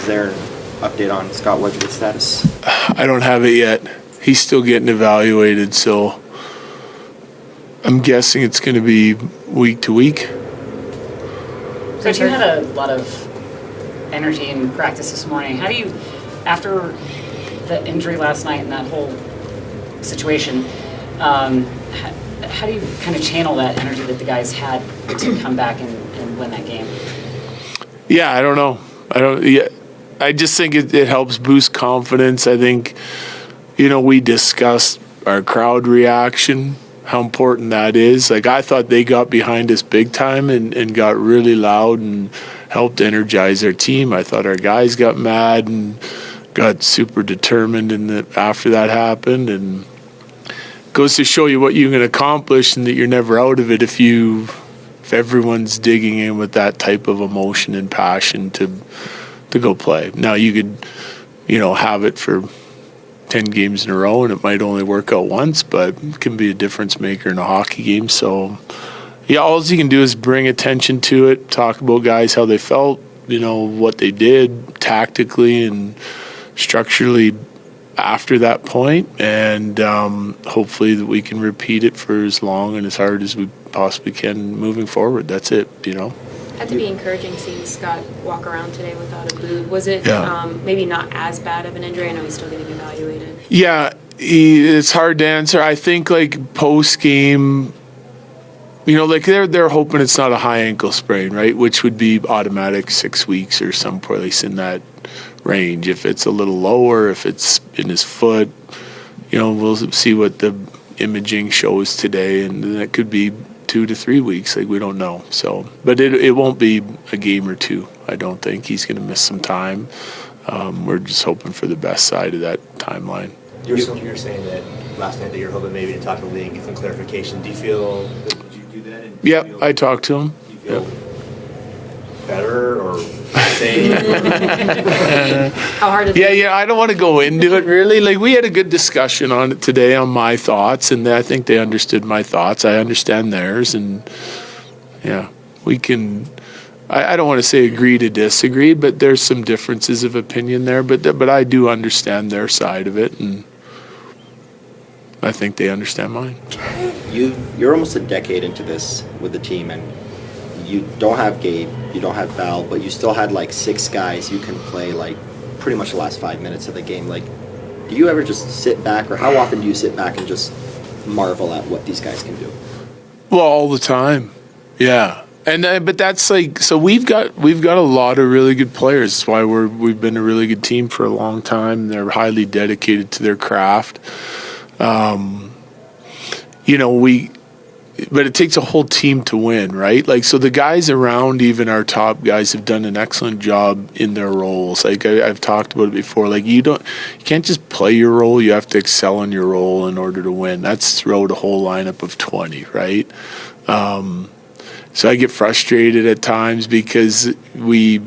Is there an update on Scott Wedgewood's status? I don't have it yet. He's still getting evaluated, so I'm guessing it's going to be week to week. So you had a lot of energy in practice this morning. How do you, after the injury last night and that whole situation, how do you kind of channel that energy that the guys had to come back and win that game? Yeah, I don't know. I just think it helps boost confidence. I think, we discussed our crowd reaction, how important that is. Like, I thought they got behind us big time and got really loud and helped energize our team. I thought our guys got mad and got super determined after that happened. And it goes to show you what you can accomplish and that you're never out of it if everyone's digging in with that type of emotion and passion to go play. Now, you could, have it for 10 games in a row and it might only work out once, but it can be a difference maker in a hockey game. So, yeah, all you can do is bring attention to it, talk about guys, how they felt, what they did tactically and structurally after that point, and hopefully that we can repeat it for as long and as hard as we possibly can moving forward. That's it, Had to be encouraging seeing Scott walk around today without a boot. Was it maybe not as bad of an injury? I know he's still getting evaluated. Yeah, it's hard to answer. I think post game, they're hoping it's not a high ankle sprain, right? Which would be automatic 6 weeks or someplace in that range. If it's a little lower, if it's in his foot, we'll see what the imaging shows today, and that could be 2 to 3 weeks. We don't know. So, but it won't be a game or two. I don't think he's going to miss some time. We're just hoping for the best side of that timeline. You're saying that last night that you're hoping maybe to talk to the league, get some clarification. Do you feel that did you do that? Yeah, I talked to him. Do you feel better or same? How hard is it? Yeah, I don't want to go into it really. We had a good discussion on it today on my thoughts, and I think they understood my thoughts. I understand theirs, and yeah, we can. I don't want to say agree to disagree, but there's some differences of opinion there. But I do understand their side of it, and I think they understand mine. You're almost a decade into this with the team, and you don't have Gabe, you don't have Val, but you still had 6 guys you can play pretty much the last 5 minutes of the game. Do you ever just sit back, or how often do you sit back and just marvel at what these guys can do? Well, all the time, yeah. And but that's so we've got a lot of really good players. That's why we've been a really good team for a long time. They're highly dedicated to their craft. But it takes a whole team to win, right? So the guys around, even our top guys, have done an excellent job in their roles. I've talked about it before. You can't just play your role. You have to excel in your role in order to win. That's throw the whole lineup of 20, right? So I get frustrated at times because we,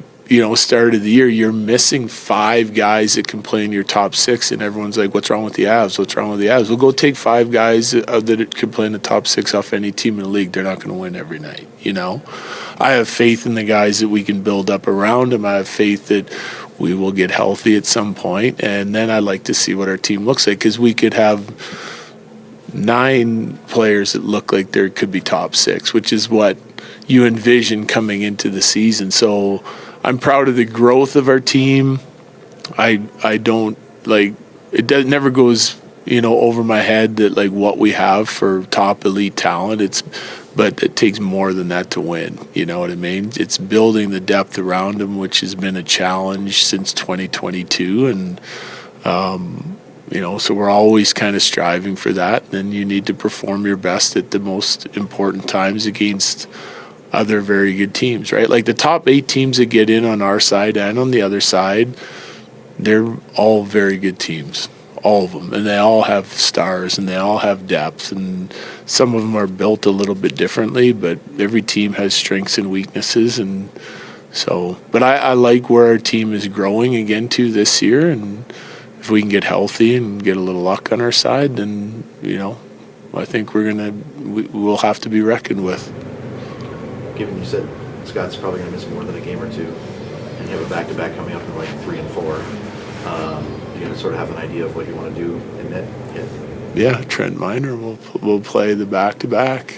start of the year, you're missing 5 guys that can play in your top 6, and everyone's like, what's wrong with the Avs? What's wrong with the Avs? We'll go take 5 guys that can play in the top 6 off any team in the league. They're not going to win every night, I have faith in the guys that we can build up around them. I have faith that we will get healthy at some point, and then I like to see what our team looks like, because we could have 9 players that look like they could be top 6, which is what you envision coming into the season. So I'm proud of the growth of our team. I don't it never goes over my head that what we have for top elite talent. But it takes more than that to win. You know what I mean? It's building the depth around them, which has been a challenge since 2022, and so we're always kind of striving for that. And you need to perform your best at the most important times against other very good teams, right? The top 8 teams that get in on our side and on the other side, they're all very good teams, all of them, and they all have stars and they all have depth, and some of them are built a little bit differently, but every team has strengths and weaknesses. And so, but I like where our team is growing again to this year, and if we can get healthy and get a little luck on our side, then I think we'll have to be reckoned with. Given you said Scott's probably going to miss more than a game or two, and you have a back-to-back coming up in like 3 and 4. You gonna sort of have an idea of what you want to do in that? Yeah, Trent Miner will play the back-to-back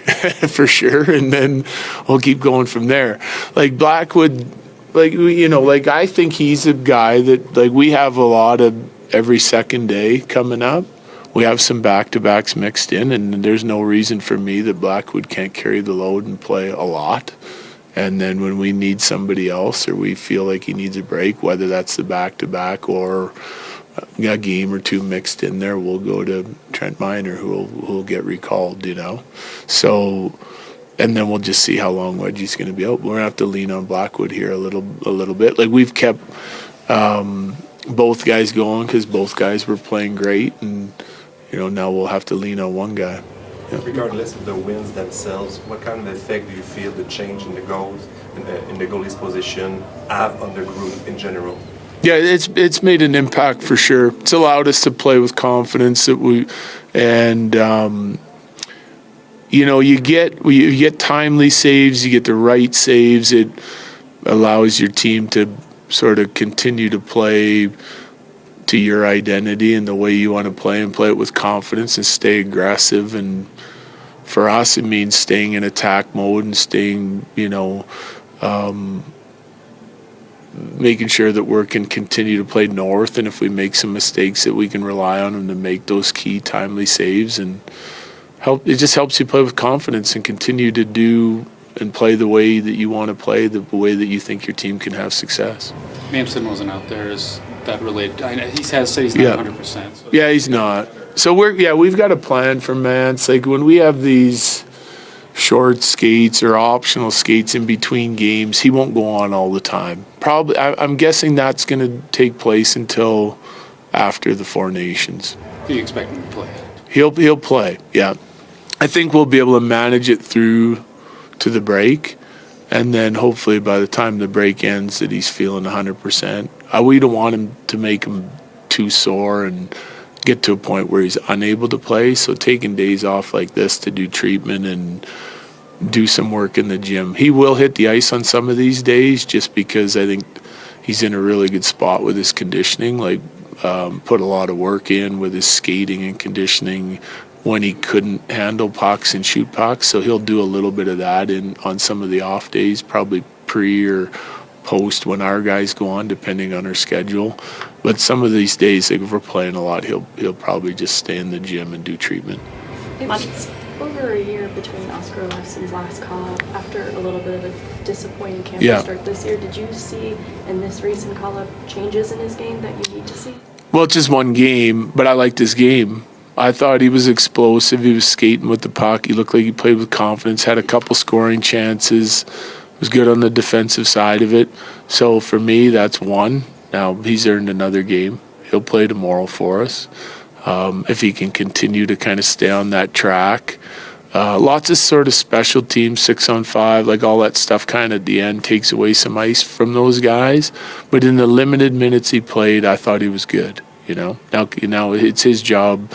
for sure, and then we'll keep going from there. Like Blackwood, I think he's a guy that we have a lot of every second day coming up. We have some back-to-backs mixed in, and there's no reason for me that Blackwood can't carry the load and play a lot. And then when we need somebody else or we feel like he needs a break, whether that's the back-to-back or a game or two mixed in there, we'll go to Trent Miner, who will get recalled, So, and then we'll just see how long Wedgie's going to be out. We're going to have to lean on Blackwood here a little bit. We've kept both guys going because both guys were playing great, and now we'll have to lean on one guy. Yeah. Regardless of the wins themselves, what kind of effect do you feel the change in the goals in the goalie's position have on the group in general? Yeah, it's made an impact for sure. It's allowed us to play with confidence you get timely saves, you get the right saves. It allows your team to sort of continue to play to your identity and the way you want to play and play it with confidence and stay aggressive. And for us, it means staying in attack mode and staying, making sure that we can continue to play north, and if we make some mistakes that we can rely on them to make those key timely saves and help. It just helps you play with confidence and continue to do and play the way that you want to play, the way that you think your team can have success. Mamson wasn't out there. Is that related? He has said he's not 100%. So. Yeah, he's not. So we've got a plan for Mance. Like when we have these short skates or optional skates in between games, he won't go on all the time. Probably, I'm guessing that's going to take place until after the Four Nations. Do you expect him to play? He'll play, yeah. I think we'll be able to manage it through to the break, and then hopefully by the time the break ends that he's feeling 100%. We don't want him to make him too sore and get to a point where he's unable to play, so taking days off like this to do treatment and do some work in the gym. He will hit the ice on some of these days just because I think he's in a really good spot with his conditioning, put a lot of work in with his skating and conditioning when he couldn't handle pucks and shoot pucks, so he'll do a little bit of that on some of the off days, probably pre or post when our guys go on, depending on our schedule. But some of these days, if we're playing a lot, he'll probably just stay in the gym and do treatment. It was over a year between Oscar Olafsson's last call-up after a little bit of a disappointing camp start this year. Did you see in this recent call-up changes in his game that you need to see? Well, it's just one game, but I liked his game. I thought he was explosive. He was skating with the puck. He looked like he played with confidence, had a couple scoring chances, was good on the defensive side of it. So for me, that's one. Now, he's earned another game. He'll play tomorrow for us. If he can continue to kind of stay on that track. Lots of sort of special teams, 6-on-5, like all that stuff kind of at the end takes away some ice from those guys. But in the limited minutes he played, I thought he was good. Now it's his job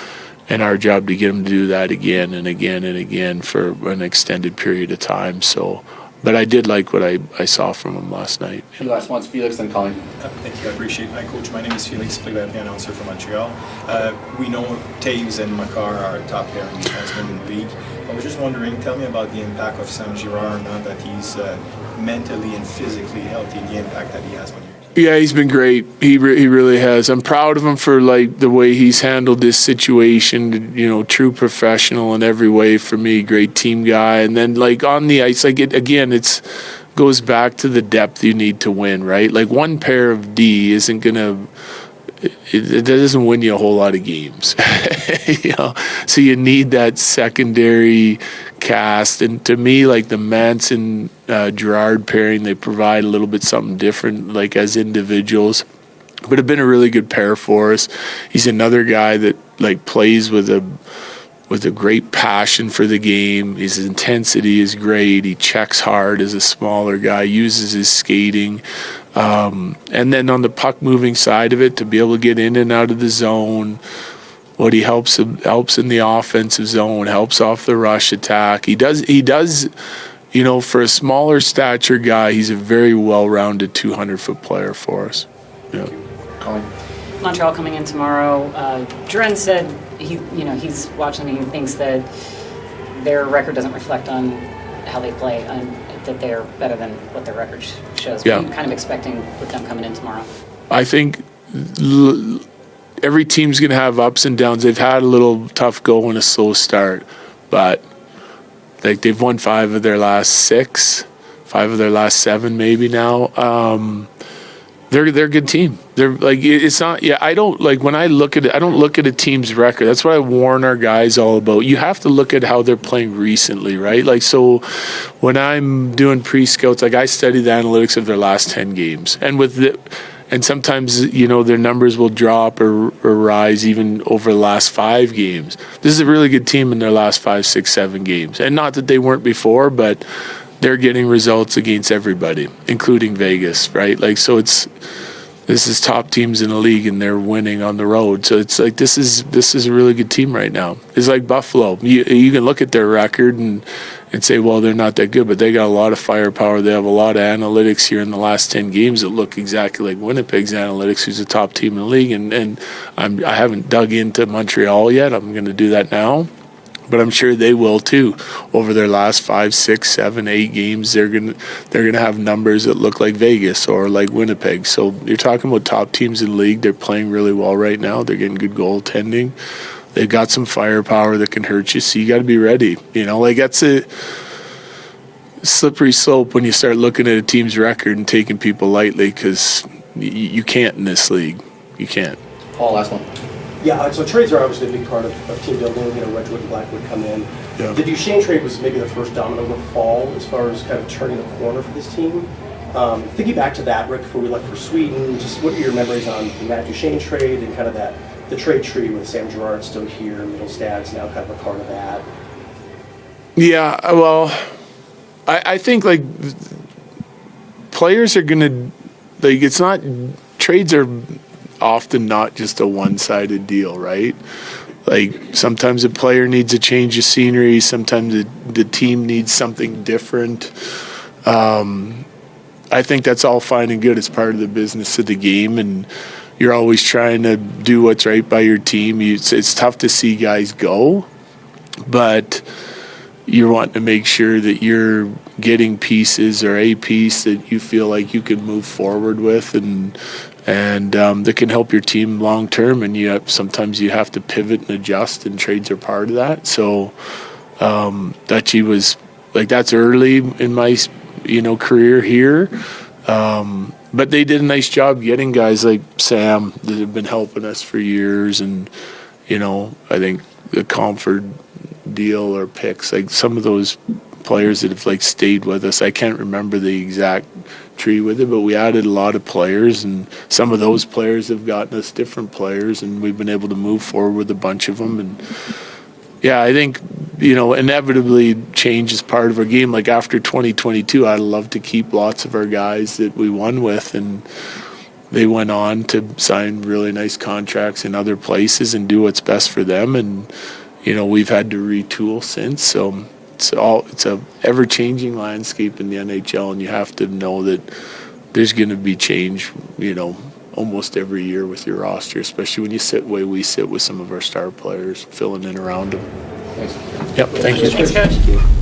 and our job to get him to do that again and again and again for an extended period of time. So, but I did like what I saw from him last night. The last one's Felix, then Colin. Thank you, I appreciate it. Hi, Coach. My name is Felix, play-by-play announcer from Montreal. We know Taves and Makar are top pairing defensemen in the league. I was just wondering, tell me about the impact of Sam Girard now that he's mentally and physically healthy, the impact that he has on you. Yeah, he's been great. He really has. I'm proud of him for the way he's handled this situation. True professional in every way for me. Great team guy. And then on the ice, it goes back to the depth you need to win, right? One pair of D isn't gonna. It doesn't win you a whole lot of games, So you need that secondary cast, and to me, the Manson Girard pairing, they provide a little bit something different, as individuals, but have been a really good pair for us. He's another guy that plays with a great passion for the game. His intensity is great. He checks hard as a smaller guy, uses his skating. And then on the puck moving side of it, to be able to get in and out of the zone, what he helps in the offensive zone, helps off the rush attack. He does for a smaller stature guy, he's a very well-rounded 200-foot player for us. Yeah. Montreal coming in tomorrow. Duran said he's watching and he thinks that their record doesn't reflect on how they play, and that they're better than what their record shows. What are you kind of expecting with them coming in tomorrow? I think every team's going to have ups and downs. They've had a little tough go and a slow start, but like they've won 5 of their last 6, 5 of their last 7 maybe now. They're a good team. They're like, it's not, I don't like when I look at it, I don't look at a team's record. That's what I warn our guys all about. You have to look at how they're playing recently, right? Like, so when I'm doing pre-scouts, like I study the analytics of their last 10 games. And sometimes, their numbers will drop or rise even over the last 5 games. This is a really good team in their last 5, 6, 7 games. And not that they weren't before, but they're getting results against everybody, including Vegas, right? Like, so this is top teams in the league, and they're winning on the road. So it's like this is a really good team right now. It's like Buffalo. You can look at their record and say, well, they're not that good, but they got a lot of firepower. They have a lot of analytics here in the last 10 games that look exactly like Winnipeg's analytics, who's a top team in the league. And I haven't dug into Montreal yet. I'm going to do that now. But I'm sure they will too. Over their last 5, 6, 7, 8 games, they're gonna have numbers that look like Vegas or like Winnipeg. So you're talking about top teams in the league. They're playing really well right now. They're getting good goaltending. They've got some firepower that can hurt you. So you got to be ready. Like that's a slippery slope when you start looking at a team's record and taking people lightly, because you can't in this league. You can't. Paul, last one. Yeah, so trades are obviously a big part of team building. Wedgwood and Blackwood come in. Yeah. The Duchesne trade was maybe the first domino to fall as far as kind of turning the corner for this team. Thinking back to that, right before we left for Sweden, just what are your memories on the Matt Duchesne trade and kind of the trade tree with Sam Girard still here, Middlestad's now kind of a part of that? Yeah, well, I think like players are gonna it's not, trades are often not just a one-sided deal, right? Like sometimes a player needs a change of scenery, sometimes the team needs something different. I think that's all fine and good. It's part of the business of the game, and you're always trying to do what's right by your team. It's tough to see guys go, but you're wanting to make sure that you're getting pieces or a piece that you feel like you can move forward with and that can help your team long term. And sometimes you have to pivot and adjust, and trades are part of that. So Dutchie was like, that's early in my career here, but they did a nice job getting guys like Sam that have been helping us for years. And I think the Comfort deal or picks, like some of those players that have like stayed with us, I can't remember the exact tree with it, but we added a lot of players, and some of those players have gotten us different players, and we've been able to move forward with a bunch of them. And yeah, I think inevitably change is part of our game. Like after 2022, I'd love to keep lots of our guys that we won with, and they went on to sign really nice contracts in other places and do what's best for them. And we've had to retool since. So it's a ever-changing landscape in the NHL, and you have to know that there's going to be change, almost every year with your roster, especially when you sit the way we sit with some of our star players filling in around them. Thanks. Yep, thank you. Thanks, Coach.